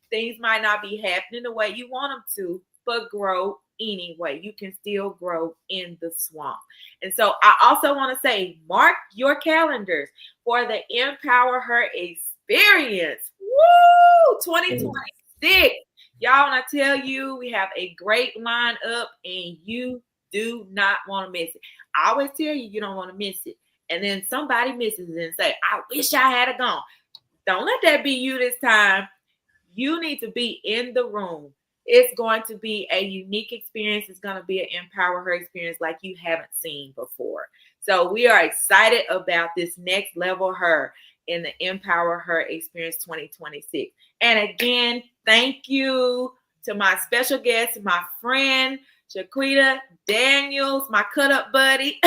Things might not be happening the way you want them to, but grow anyway. You can still grow in the swamp. And so I also want to say, mark your calendars for the Empower Her Experience. Woo! 2026. Y'all, when I tell you, we have a great lineup and you do not want to miss it. I always tell you don't want to miss it. And then somebody misses it and say, I wish I had gone. Don't let that be you this time. You need to be in the room. It's going to be a unique experience. It's going to be an Empower Her experience like you haven't seen before. So we are excited about this next level her in the Empower Her Experience 2026. And again, thank you to my special guest, my friend, Shequita Daniels, my cut up buddy.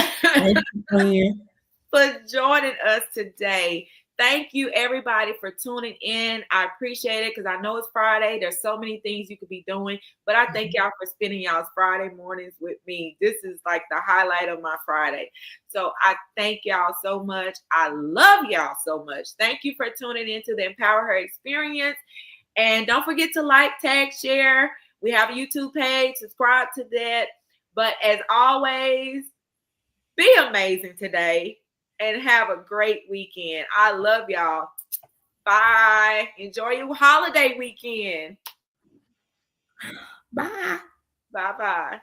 for joining us today. Thank you, everybody, for tuning in. I appreciate it because I know it's Friday. There's so many things you could be doing, but I thank y'all for spending y'all's Friday mornings with me. This is like the highlight of my Friday. So I thank y'all so much. I love y'all so much. Thank you for tuning into the Empower Her Experience. And don't forget to like, tag, share. We have a YouTube page. Subscribe to that. But as always, be amazing today and have a great weekend. I love y'all. Bye. Enjoy your holiday weekend. Bye. Bye-bye.